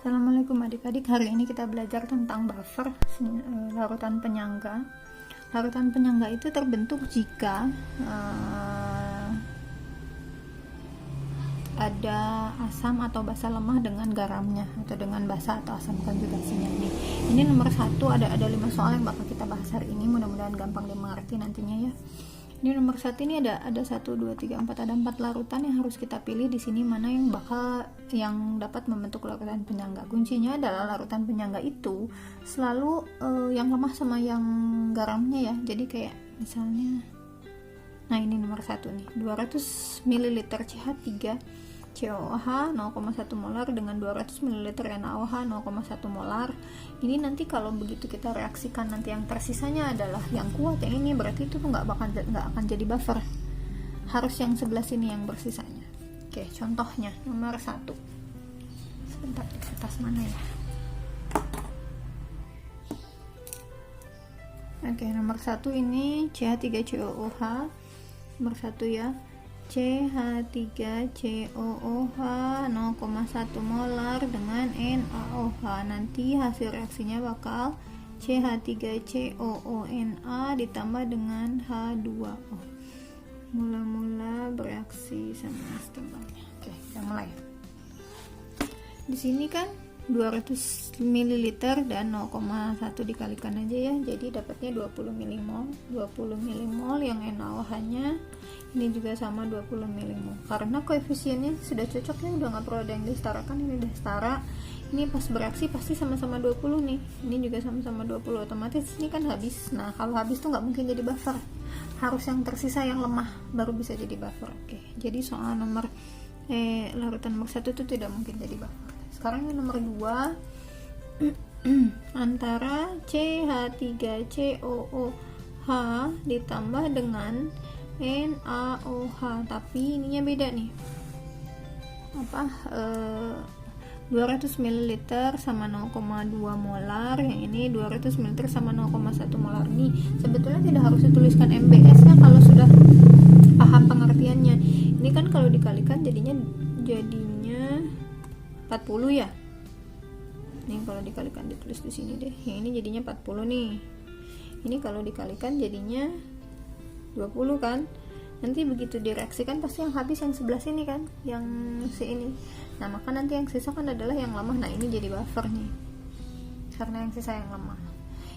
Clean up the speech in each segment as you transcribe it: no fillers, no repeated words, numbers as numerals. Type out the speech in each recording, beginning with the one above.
Assalamualaikum adik-adik, hari ini kita belajar tentang buffer larutan penyangga. Larutan penyangga itu terbentuk jika ada asam atau basa lemah dengan garamnya atau dengan basa atau asam konjugasinya. Ini nomor 1, ada 5 soal yang bakal kita bahas hari ini, mudah-mudahan gampang dimengerti nantinya ya. Ini nomor 1, ini ada 1, 2, 3, 4, ada 4 larutan yang harus kita pilih di sini mana yang dapat membentuk larutan penyangga. Kuncinya adalah larutan penyangga itu selalu yang lemah sama yang garamnya ya. Jadi kayak misalnya, nah ini nomor 1 nih, 200 ml CH3 COOH 0,1 molar dengan 200 ml NaOH 0,1 molar. Ini nanti kalau begitu kita reaksikan, nanti yang tersisanya adalah yang kuat, yang ini berarti itu tuh nggak akan jadi buffer. Harus yang sebelah sini yang bersisanya. Oke, contohnya nomor 1. Sebentar, di kertas mana ya? Oke, nomor 1 ini CH3COOH. Nomor 1 ya. CH3COOH 0,1 molar dengan NaOH. Nanti hasil reaksinya bakal CH3COONa ditambah dengan H2O. Mula-mula bereaksi sama tebalnya. Oke, kita mulai. Di sini kan 200 ml dan 0,1 dikalikan aja ya. Jadi dapatnya 20 mmol. 20 mmol yang NaOH-nya ini juga sama 20 mmol. Karena koefisiennya sudah cocok ya, udah nggak perlu ada yang disetarakan, ini udah setara. Ini pas bereaksi pasti sama-sama 20 nih. Ini juga sama-sama 20, otomatis ini kan habis. Nah, kalau habis tuh nggak mungkin jadi buffer. Harus yang tersisa yang lemah baru bisa jadi buffer. Oke. Jadi soal nomor larutan nomor 1 itu tidak mungkin jadi buffer. Sekarang yang nomor 2 antara CH3COOH ditambah dengan NaOH, tapi ininya beda nih. 200 ml sama 0,2 molar, yang ini 200 ml sama 0,1 molar. Nih sebetulnya tidak harus dituliskan MBS nya kalau sudah paham pengertiannya. Ini kan kalau dikalikan jadinya 40 ya. Ini kalau dikalikan ditulis di sini deh. Yang ini jadinya 40 nih. Ini kalau dikalikan jadinya 20 kan. Nanti begitu direaksikan pasti yang habis yang sebelah sini kan, yang si ini. Nah, maka nanti yang sisa kan adalah yang lemah. Nah, ini jadi buffer nih. Karena yang sisa yang lemah.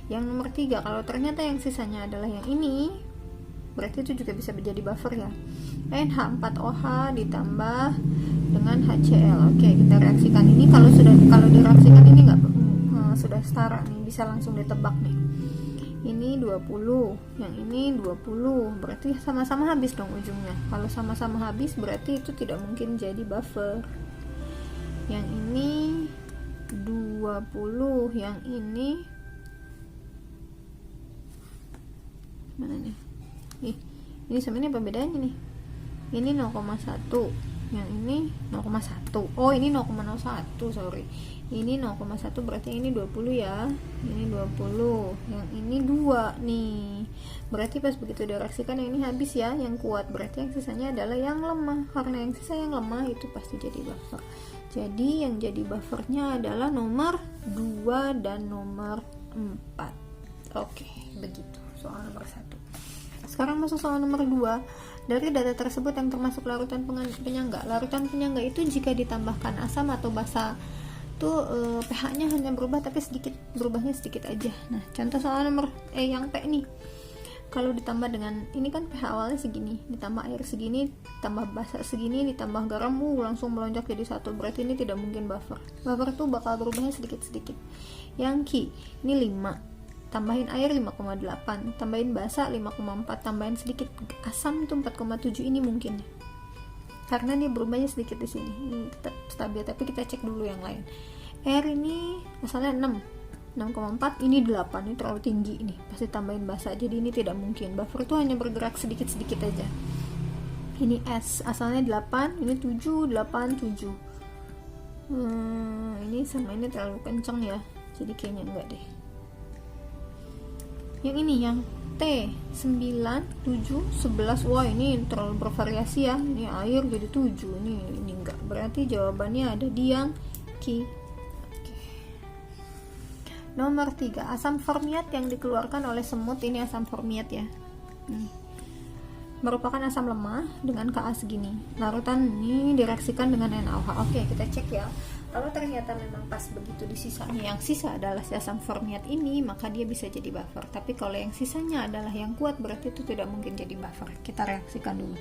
Yang nomor 3, kalau ternyata yang sisanya adalah yang ini, berarti itu juga bisa menjadi buffer ya. NH4OH ditambah dengan HCl. Oke, kita reaksikan ini. Kalau direaksikan ini sudah setara nih, bisa langsung ditebak nih. Ini 20, yang ini 20, berarti sama-sama habis dong ujungnya. Kalau sama-sama habis berarti itu tidak mungkin jadi buffer. Yang ini 20, yang ini mana nih? Ini sama ini apa bedanya nih? Ini 0,1, yang ini 0,1. Oh, ini 0,01, sorry. Ini 0,1 berarti ini 20 ya. Ini 20, yang ini 2 nih. Berarti pas begitu direaksikan yang ini habis ya, yang kuat. Berarti yang sisanya adalah yang lemah. Karena yang sisa yang lemah itu pasti jadi buffer. Jadi yang jadi buffernya adalah nomor 2 dan nomor 4. Oke, begitu soal nomor 1. Sekarang masuk soal nomor 2. Dari data tersebut yang termasuk larutan penyangga. Larutan penyangga itu jika ditambahkan asam atau basa tuh pH-nya hanya berubah tapi sedikit, berubahnya sedikit aja. Nah, contoh soal nomor yang P nih. Kalau ditambah dengan ini kan pH awalnya segini, ditambah air segini, tambah basa segini, ditambah garam, langsung melonjak jadi 1. Berarti ini tidak mungkin buffer. Buffer tuh bakal berubahnya sedikit-sedikit. Yang Q, ini 5. Tambahin air 5,8, tambahin basa 5,4, tambahin sedikit asam itu 4,7. Ini mungkin karena dia berubahnya sedikit di sini. Ini tetap stabil, tapi kita cek dulu yang lain. R ini asalnya 6,4, ini 8, ini terlalu tinggi ini. Pasti tambahin basa, jadi ini tidak mungkin. Buffer itu hanya bergerak sedikit-sedikit aja. Ini S asalnya 8, ini 7, 8, 7. Ini sama ini terlalu kenceng ya, jadi kayaknya enggak deh. Yang ini yang T 9, 7, 11. Wah, ini terlalu bervariasi ya. Ini air jadi 7. Ini enggak. Berarti jawabannya ada di yang Q. Nomor 3, asam formiat yang dikeluarkan oleh semut. Ini asam formiat ya. Nih. Merupakan asam lemah dengan Ka segini. Larutan ini direaksikan dengan NaOH. Oke, kita cek ya. Kalau ternyata memang pas begitu di sisanya, yang sisa adalah si asam formiat ini, maka dia bisa jadi buffer. Tapi kalau yang sisanya adalah yang kuat, berarti itu tidak mungkin jadi buffer. Kita reaksikan dulu.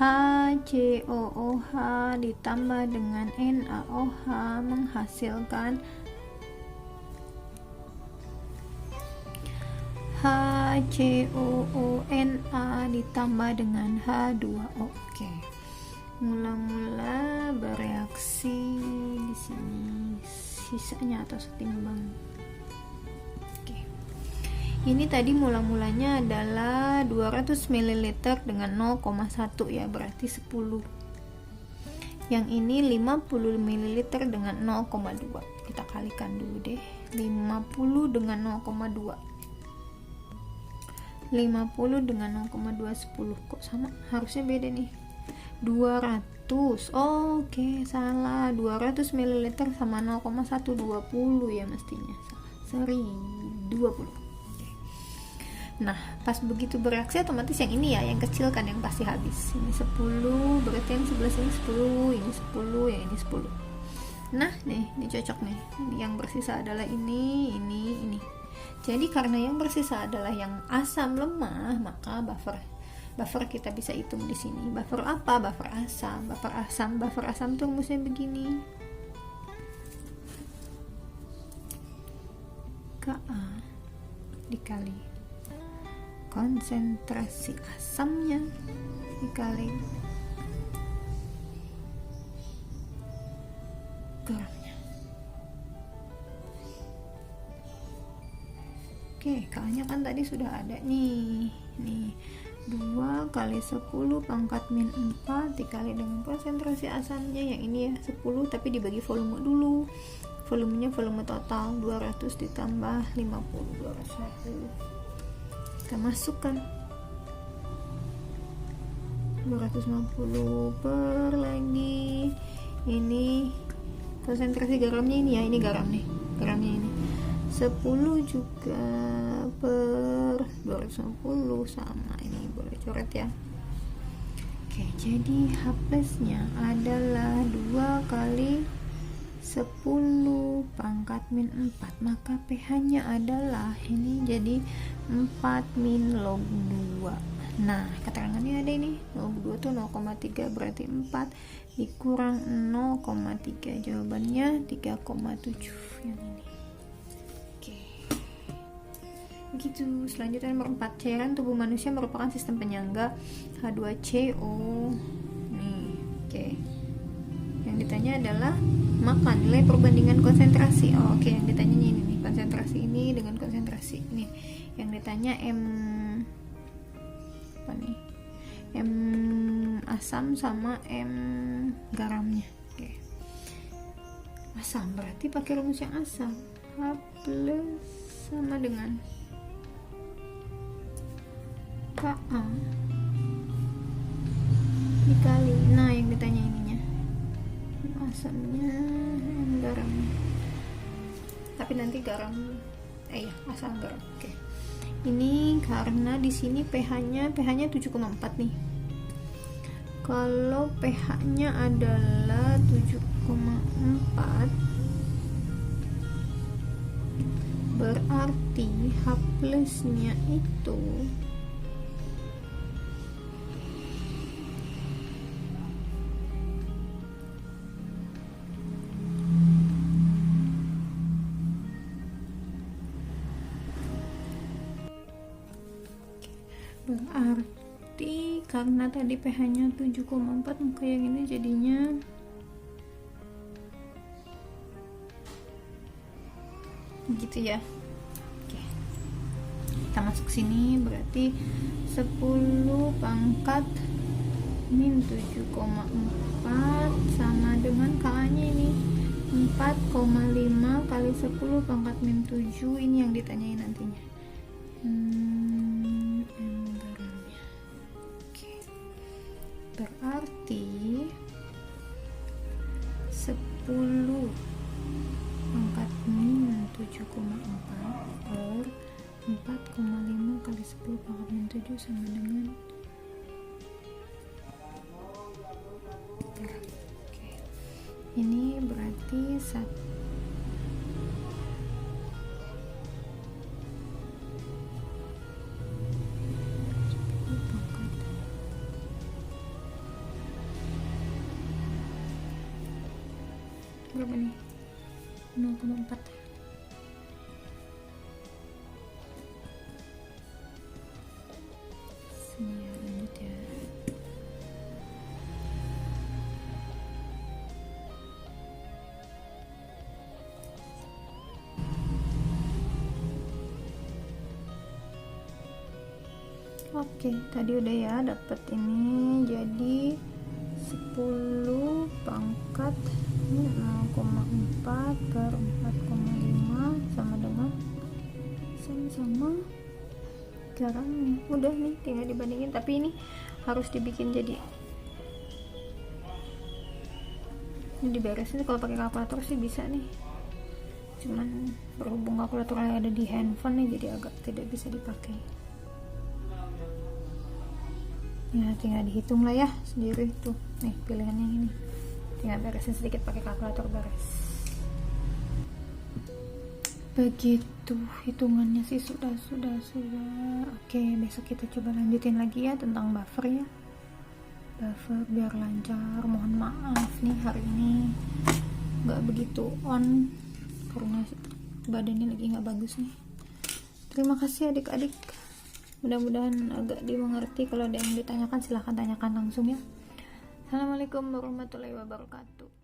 HCOOH ditambah dengan NaOH menghasilkan HCOONA ditambah dengan H2O. Oke. Mula-mula bereaksi di sini sisanya atau setimbang. Oke. Ini tadi mula-mulanya adalah 200 ml dengan 0,1 ya, berarti 10. Yang ini 50 ml dengan 0,2. Kita kalikan dulu deh. 50 dengan 0,2. 50 dengan 0,2 10. Kok sama? Harusnya beda nih. 200. Oke, salah. 200 ml sama 0,120 ya mestinya. Sorry, 20. Oke. Nah, pas begitu bereaksi otomatis yang ini ya, yang kecil kan yang pasti habis. Ini 10, berarti yang sebelah sini 10, ini 10, yang ini 10. Nah, nih, ini cocok nih. Yang bersisa adalah ini. Jadi karena yang bersisa adalah yang asam lemah, maka buffer kita bisa hitung di sini. Buffer apa? Buffer asam. Buffer asam tuh rumusnya begini. Ka dikali konsentrasi asamnya dikali garamnya. Oke, K-nya kan tadi sudah ada nih. 2 kali 10 pangkat min 4 dikali dengan konsentrasi asamnya yang ini ya 10, tapi dibagi volume dulu. Volumenya volume total 200 ditambah 50, 250. Kita masukkan 250 per lagi. Ini konsentrasi garamnya ini ya, ini garam nih. Garamnya ini 10 juga per 250 sama ini, boleh coret ya. Oke, jadi H plusnya adalah 2 kali 10 pangkat min 4, maka pH nya adalah ini jadi 4 min log 2. Nah, keterangannya ada ini, log 2 tuh 0,3, berarti 4 dikurang 0,3, jawabannya 3,7 yang ini. Begitu. Selanjutnya nomor 4, cairan tubuh manusia merupakan sistem penyangga H2CO. Nih, oke. Yang ditanya adalah maka nilai perbandingan konsentrasi. Oke, yang ditanya ini nih, konsentrasi ini dengan konsentrasi ini. Yang ditanya M apa nih? M asam sama M garamnya. Oke. Asam berarti pakai rumus yang asam. H plus sama dengan Ka dikali, nah yang ditanya ininya asamnya garamnya, tapi nanti garam asam garam. Oke. Ini karena di sini pH-nya 7,4 nih. Kalau pH-nya adalah 7,4 berarti H plusnya itu berarti karena tadi pH-nya 7,4 maka yang ini jadinya gitu ya. Oke. Kita masuk sini berarti 10 pangkat min 7,4 sama dengan K-nya ini 4,5 kali 10 pangkat min 7. Ini yang ditanyain nantinya. Berarti 10 pangkat min 7,4 per 4,5 kali 10 pangkat min 7 sama dengan Oke. Ini berarti 1 berapa nih? 0,4. Sini ya, lanjut ya. Oke, tadi udah ya dapat ini, jadi 10 pangkat 0,4 per 4,5 sama dengan sama sekarang nih udah nih tinggal dibandingin, tapi ini harus dibikin jadi ini diberesin. Kalau pakai kalkulator sih bisa nih, cuman berhubung kalkulator ada di handphone nih jadi agak tidak bisa dipakai ya, tinggal dihitung lah ya sendiri tuh nih pilihannya ini, tinggal beresin sedikit pakai kalkulator beres. Begitu hitungannya sih, sudah. Oke, besok kita coba lanjutin lagi ya tentang buffer ya, buffer biar lancar. Mohon maaf nih hari ini nggak begitu on karena badannya lagi nggak bagus nih. Terima kasih adik-adik, mudah-mudahan agak dimengerti. Kalau ada yang ditanyakan silahkan tanyakan langsung ya. Assalamualaikum warahmatullahi wabarakatuh.